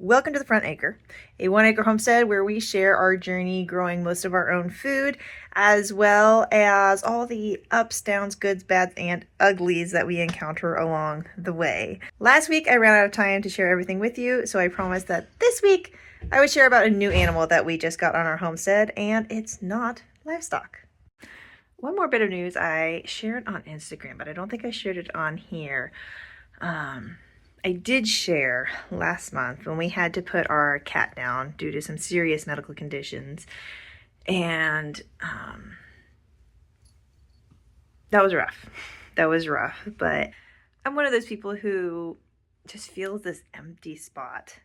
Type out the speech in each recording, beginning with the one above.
Welcome to the Front Acre, a 1 acre homestead where we share our journey growing most of our own food, as well as all the ups, downs, goods, bads, and uglies that we encounter along the way. Last week I ran out of time to share everything with you, so I promised that this week I would share about a new animal that we just got on our homestead, and it's not livestock. One more bit of news I shared on Instagram, but I don't think I shared it on here. I did share last month when we had to put our cat down due to some serious medical conditions, and that was rough. That was rough, but I'm one of those people who just feels this empty spot.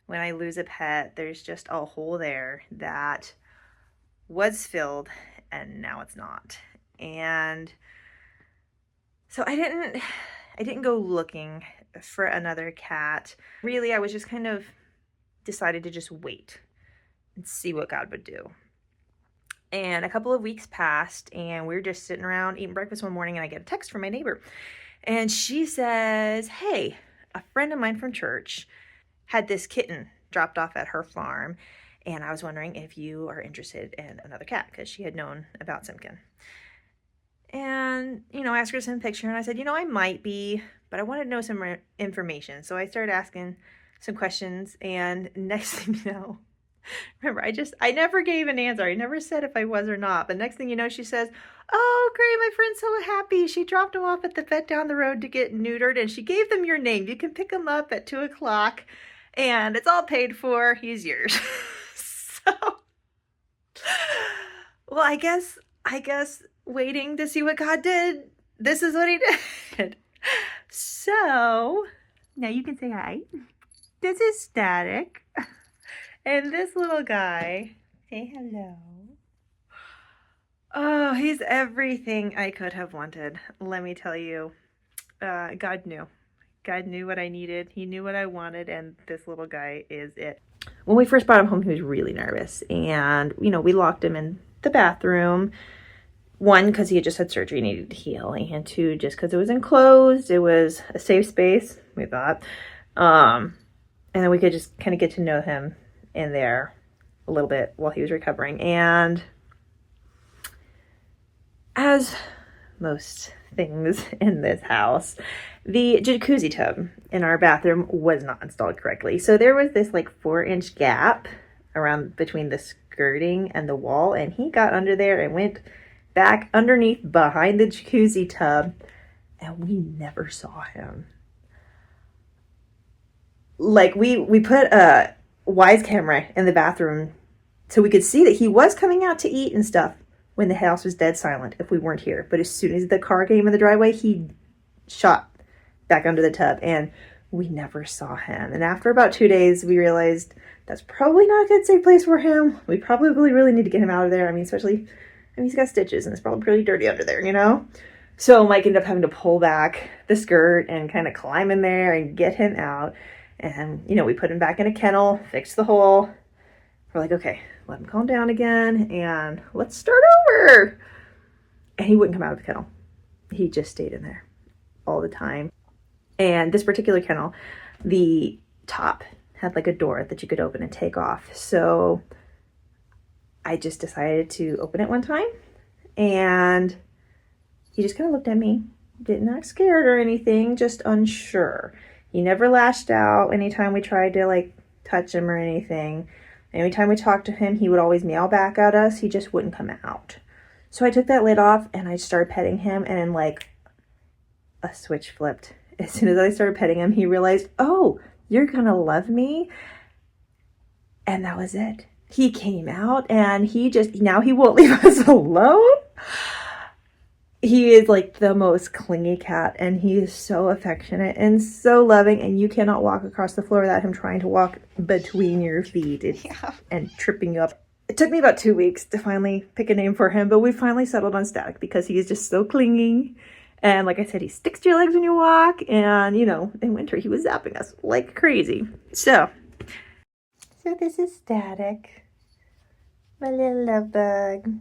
When I lose a pet, there's just a hole there that was filled and now it's not. And so I didn't go looking for another cat. Really, I was just kind of decided to just wait and see what God would do. And a couple of weeks passed and we were just sitting around eating breakfast one morning and I get a text from my neighbor. And she says, "Hey, a friend of mine from church had this kitten dropped off at her farm. And I was wondering if you are interested in another cat," because she had known about Simkin. And, I asked her to send a picture and I said, I might be, but I wanted to know some more information. So I started asking some questions and next thing you know, remember, I never gave an answer. I never said if I was or not. But next thing you know, she says, "Oh, great, my friend's so happy. She dropped him off at the vet down the road to get neutered and she gave them your name. You can pick him up at 2 o'clock and it's all paid for. He's yours." So, well, I guess waiting to see what God did, this is what he did. So, now you can say hi. This is Static. And this little guy, say hello. Oh, he's everything I could have wanted. Let me tell you, God knew. God knew what I needed. He knew what I wanted, and this little guy is it. When we first brought him home, he was really nervous. And, we locked him in the bathroom. 1, because he had just had surgery, needed to heal. And 2, just because it was enclosed. It was a safe space, we thought. And then we could just kind of get to know him in there a little bit while he was recovering. And as most things in this house, the jacuzzi tub in our bathroom was not installed correctly. So there was this 4-inch gap around between the skirting and the wall, and he got under there and went back underneath behind the jacuzzi tub, and we never saw him. We put a Wise camera in the bathroom so we could see that he was coming out to eat and stuff when the house was dead silent if we weren't here. But as soon as the car came in the driveway, he shot back under the tub and we never saw him. And after about 2 days, we realized that's probably not a good safe place for him. We probably really need to get him out of there. Especially he's got stitches and it's probably pretty dirty under there, So Mike ended up having to pull back the skirt and kind of climb in there and get him out. And, we put him back in a kennel, fixed the hole. We're like, okay, let him calm down again and let's start over. And he wouldn't come out of the kennel. He just stayed in there all the time. And this particular kennel, the top had a door that you could open and take off. So I just decided to open it one time and he just kind of looked at me, didn't act scared or anything, just unsure. He never lashed out anytime we tried to touch him or anything. Anytime we talked to him, he would always meow back at us. He just wouldn't come out. So I took that lid off and I started petting him, and a switch flipped. As soon as I started petting him, he realized, "Oh, you're gonna love me." And that was it. He came out and now he won't leave us alone. He is the most clingy cat, and he is so affectionate and so loving, and you cannot walk across the floor without him trying to walk between your feet and tripping you up. It took me about 2 weeks to finally pick a name for him, but we finally settled on Static because he is just so clingy. And like I said, he sticks to your legs when you walk, and in winter he was zapping us like crazy. So this is Static, my little love bug.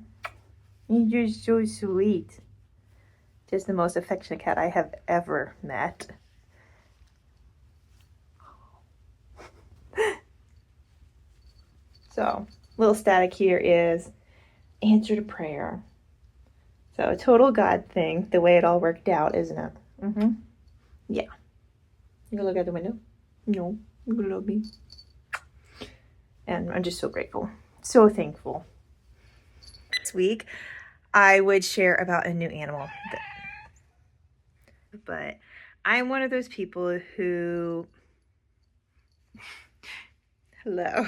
You're so sweet. Just the most affectionate cat I have ever met. So, little static here is answer to prayer. So, a total God thing, the way it all worked out, isn't it? Mm-hmm. Yeah. You gonna look out the window? No. You gonna love me? And I'm just so grateful. So thankful. This week, I would share about a new animal. But I'm one of those people who... Hello.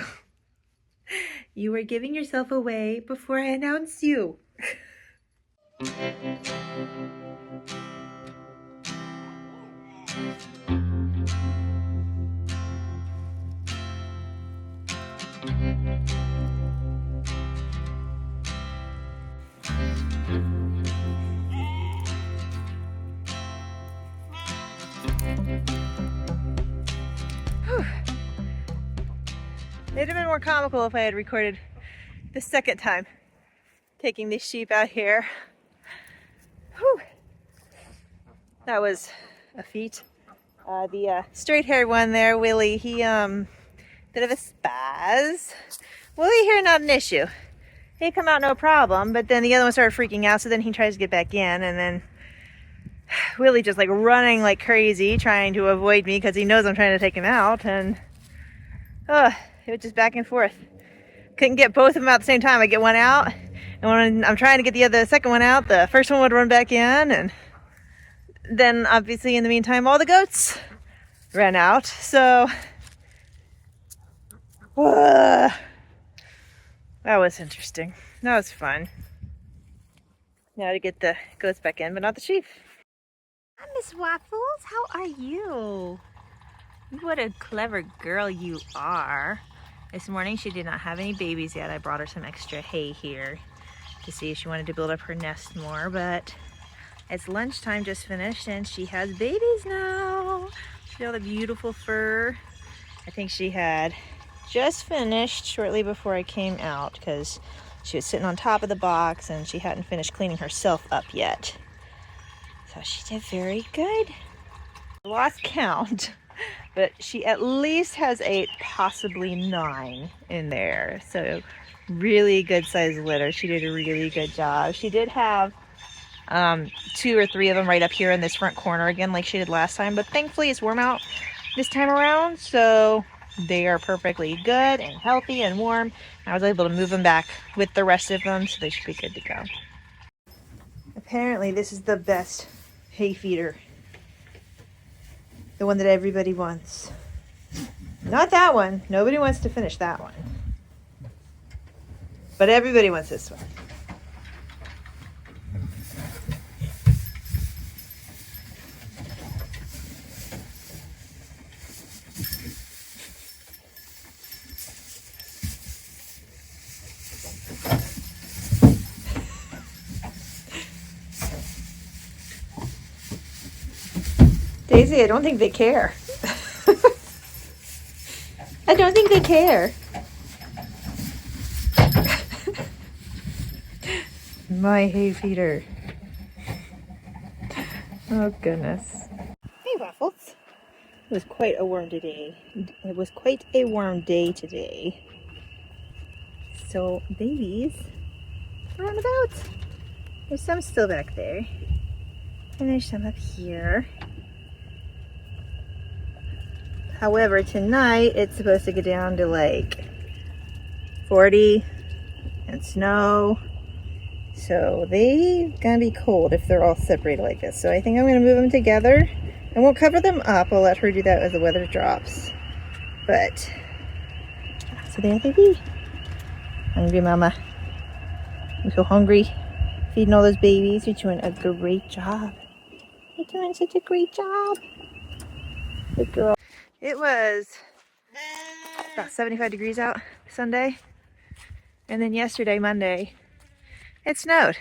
You are giving yourself away before I announce you. It'd have been more comical if I had recorded the second time taking these sheep out here. Whew. That was a feat. The straight-haired one there, Willie, he bit of a spaz. Willie here, not an issue. He come out no problem, but then the other one started freaking out, so then he tries to get back in, and then Willie just like running like crazy, trying to avoid me because he knows I'm trying to take him out, and it was just back and forth. Couldn't get both of them out at the same time. I get one out, and when I'm trying to get the second one out, the first one would run back in, and then obviously in the meantime all the goats ran out. So that was interesting. That was fun. Now to get the goats back in, but not the sheep. Hi, Miss Waffles. How are you? What a clever girl you are. This morning she did not have any babies yet. I brought her some extra hay here to see if she wanted to build up her nest more, but it's lunchtime just finished and she has babies now. See all the beautiful fur? I think she had just finished shortly before I came out because she was sitting on top of the box and she hadn't finished cleaning herself up yet. So she did very good. Lost count, but she at least has 8, possibly 9 in there. So really good sized litter. She did a really good job. She did have 2 or 3 of them right up here in this front corner again like she did last time, but thankfully it's warm out this time around, so they are perfectly good and healthy and warm. I was able to move them back with the rest of them, so they should be good to go. Apparently this is the best hay feeder, the one that everybody wants. Not that one. Nobody wants to finish that one, but everybody wants this one. Daisy, I don't think they care. I don't think they care. My hay feeder. Oh goodness. Hey Waffles. It was quite a warm today. It was quite a warm day today. So babies are on about. There's some still back there. And there's some up here. However, tonight it's supposed to get down to like 40 and snow. So they're gonna be cold if they're all separated like this. So I think I'm gonna move them together. I won't cover them up. I'll let her do that as the weather drops. But, so there they be. Hungry mama. I'm so hungry. Feeding all those babies. You're doing a great job. You're doing such a great job. Good girl. It was about 75 degrees out Sunday. And then yesterday, Monday, it snowed.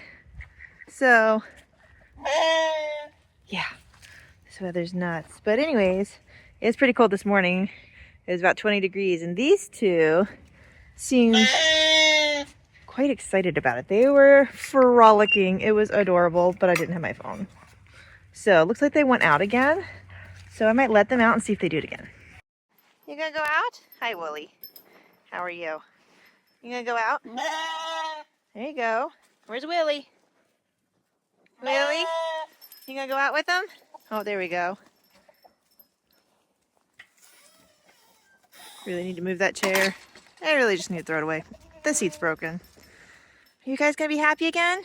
So, yeah, this weather's nuts. But anyways, it's pretty cold this morning. It was about 20 degrees. And these two seemed quite excited about it. They were frolicking. It was adorable, but I didn't have my phone. So, it looks like they went out again. So I might let them out and see if they do it again. You gonna go out? Hi, Wooly. How are you? You gonna go out? There you go. Where's Willie? Willie? You gonna go out with him? Oh, there we go. Really need to move that chair. I really just need to throw it away. The seat's broken. Are you guys gonna be happy again?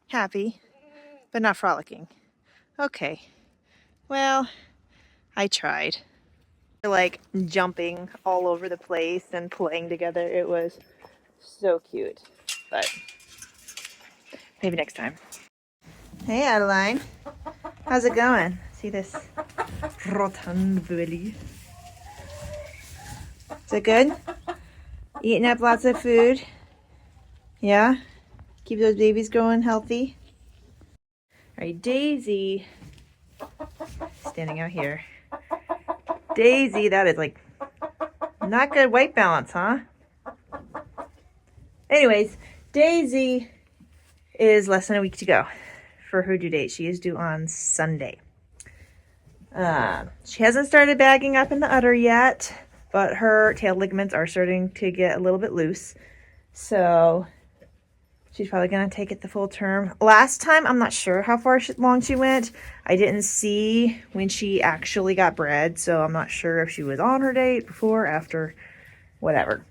Happy, but not frolicking. Okay. Well, I tried. Like jumping all over the place and playing together. It was so cute. But maybe next time. Hey, Adeline. How's it going? See this rotund belly? Is it good? Eating up lots of food? Yeah? Keep those babies growing healthy? All right, Daisy. Standing out here. Daisy, that is like not good white balance, huh? Anyways, Daisy is less than a week to go for her due date. She is due on Sunday. She hasn't started bagging up in the udder yet, but her tail ligaments are starting to get a little bit loose. So she's probably going to take it the full term. Last time, I'm not sure how long she went. I didn't see when she actually got bred, so I'm not sure if she was on her date, before, after, whatever.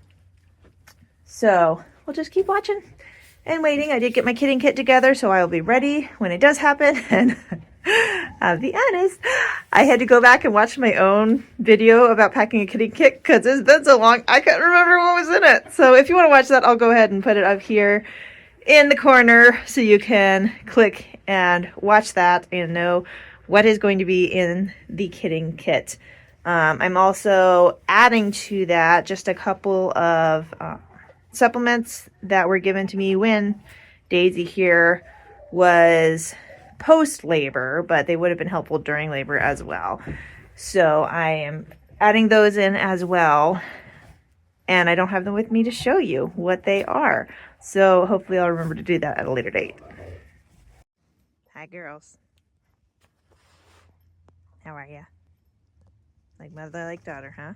So we'll just keep watching and waiting. I did get my kidding kit together, so I will be ready when it does happen. And I'll be honest, I had to go back and watch my own video about packing a kidding kit because it's been so long, I couldn't remember what was in it. So if you want to watch that, I'll go ahead and put it up here in the corner so you can click and watch that and know what is going to be in the kidding kit. I'm also adding to that just a couple of supplements that were given to me when Daisy here was post-labor, but they would have been helpful during labor as well. So I am adding those in as well, and I don't have them with me to show you what they are. So hopefully I'll remember to do that at a later date. Hi, girls. How are ya? Like mother, like daughter, huh?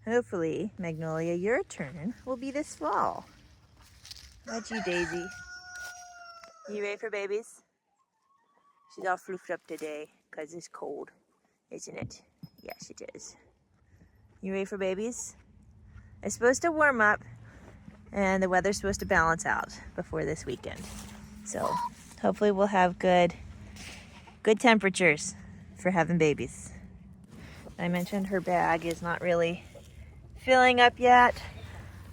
Hopefully, Magnolia, your turn will be this fall. What you, Daisy? You ready for babies? She's all floofed up today because it's cold, isn't it? Yes, it is. You ready for babies? It's supposed to warm up, and the weather's supposed to balance out before this weekend. So hopefully we'll have good temperatures for having babies. I mentioned her bag is not really filling up yet,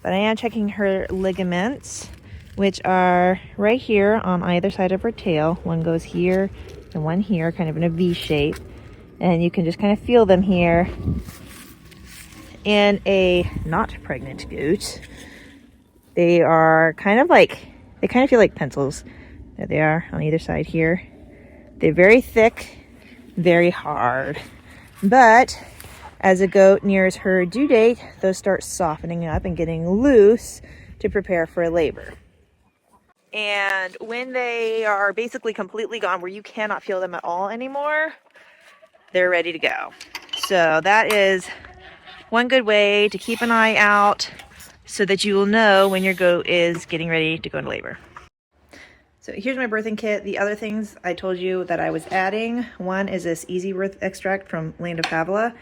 but I am checking her ligaments, which are right here on either side of her tail. One goes here and one here, kind of in a V shape. And you can just kind of feel them here. In a not pregnant goat, they are kind of feel like pencils. There they are on either side here. They're very thick, very hard. But as a goat nears her due date, those start softening up and getting loose to prepare for labor. And when they are basically completely gone, where you cannot feel them at all anymore, they're ready to go. So that is one good way to keep an eye out so that you will know when your goat is getting ready to go into labor. So here's my birthing kit. The other things I told you that I was adding, one is this Easy Birth extract from Land of Havilah.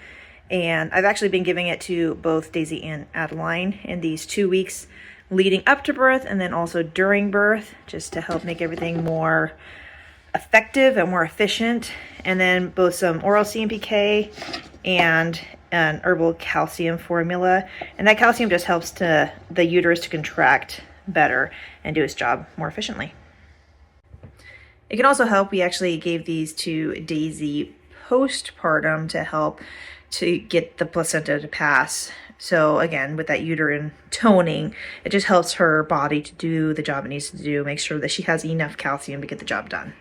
And I've actually been giving it to both Daisy and Adeline in these 2 weeks leading up to birth and then also during birth, just to help make everything more effective and more efficient. And then both some oral CMPK and an herbal calcium formula. And that calcium just helps the uterus to contract better and do its job more efficiently. It can also help. We actually gave these to Daisy postpartum to help to get the placenta to pass. So again, with that uterine toning, it just helps her body to do the job it needs to do, make sure that she has enough calcium to get the job done.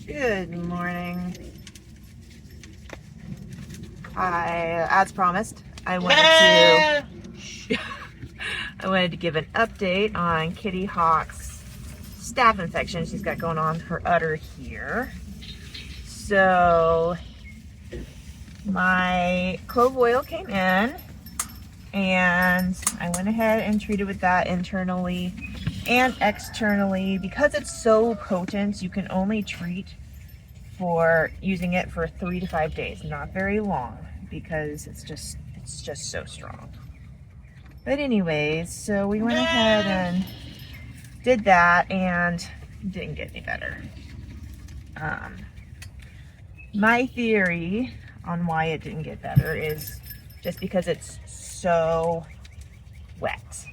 Good morning. As promised, I wanted to give an update on Kitty Hawk's staph infection she's got going on her udder here. So my clove oil came in and I went ahead and treated with that internally and externally. Because it's so potent, you can only treat for using it for 3 to 5 days, not very long, because it's just so strong. But anyways, so we went ahead and did that and it didn't get any better. My theory on why it didn't get better is just because it's so wet,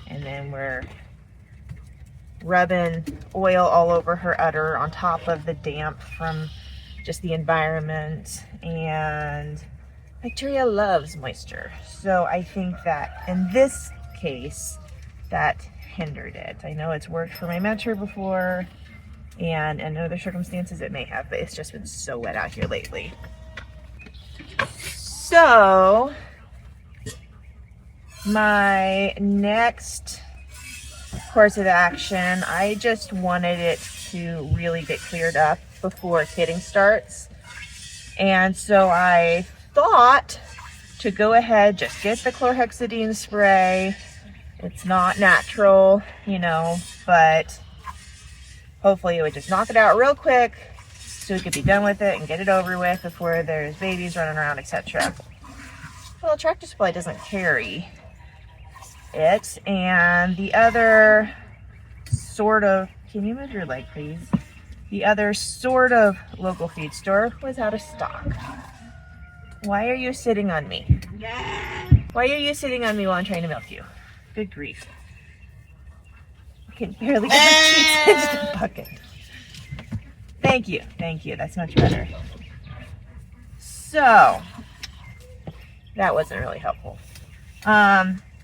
and then we're rubbing oil all over her udder on top of the damp from just the environment, and bacteria loves moisture. So I think that in this case that hindered it. I know it's worked for my mentor before, and in other circumstances it may have, but it's just been so wet out here lately. So my next course of action, I just wanted it to really get cleared up before kidding starts. And so I thought to go ahead, just get the chlorhexidine spray. It's not natural, you know, but hopefully it would just knock it out real quick so we could be done with it and get it over with before there's babies running around, etc. Well, Tractor Supply doesn't carry it, and the other sort of, can you move your leg please? The other sort of local feed store was out of stock. Why are you sitting on me? Why are you sitting on me while I'm trying to milk you? Good grief. I can barely get my teeth into the bucket. Thank you, that's much better. So that wasn't really helpful.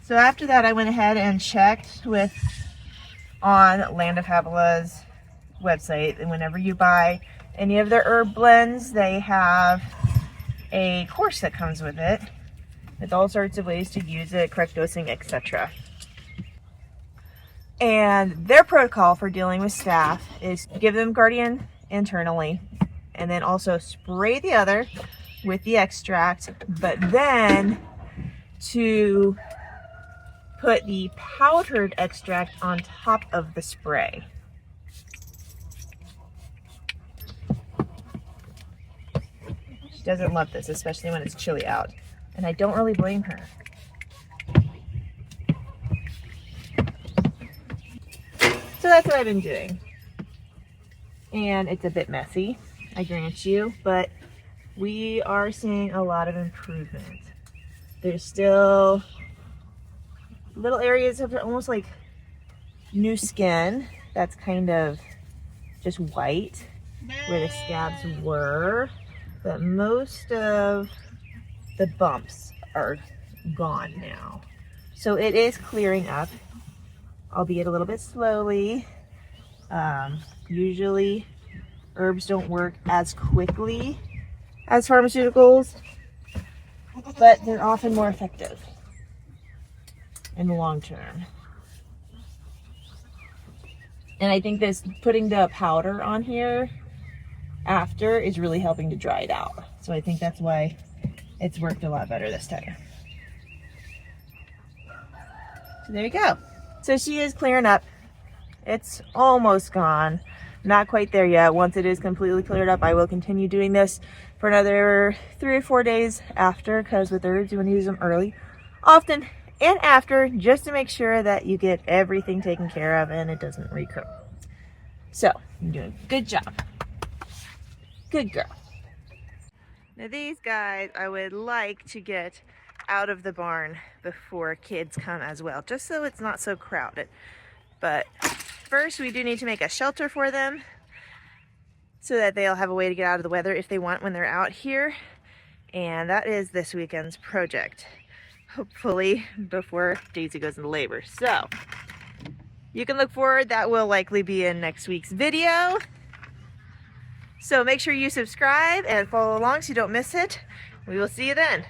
So after that, I went ahead and checked on Land of Havilah's website, and whenever you buy any of their herb blends, they have a course that comes with it with all sorts of ways to use it, correct dosing, etc. And their protocol for dealing with staph is give them Guardian internally, and then also spray the other with the extract, but then to put the powdered extract on top of the spray. She doesn't love this, especially when it's chilly out, and I don't really blame her. So that's what I've been doing. And it's a bit messy, I grant you, but we are seeing a lot of improvement. There's still little areas of almost like new skin that's kind of just white where the scabs were, but most of the bumps are gone now. So it is clearing up, albeit a little bit slowly. Usually herbs don't work as quickly as pharmaceuticals, but they're often more effective in the long term. And I think this putting the powder on here after is really helping to dry it out. So I think that's why it's worked a lot better this time. So there you go. So she is clearing up. It's almost gone. Not quite there yet. Once it is completely cleared up, I will continue doing this for another 3 or 4 days after, because with herbs you want to use them early, often, and after, just to make sure that you get everything taken care of and it doesn't recur. So you're doing a good job. Good girl. Now these guys I would like to get out of the barn before kids come as well, just so it's not so crowded. But first we do need to make a shelter for them so that they'll have a way to get out of the weather if they want when they're out here. And that is this weekend's project, hopefully before Daisy goes into labor. So you can look forward, that will likely be in next week's video. So make sure you subscribe and follow along so you don't miss it. We will see you then.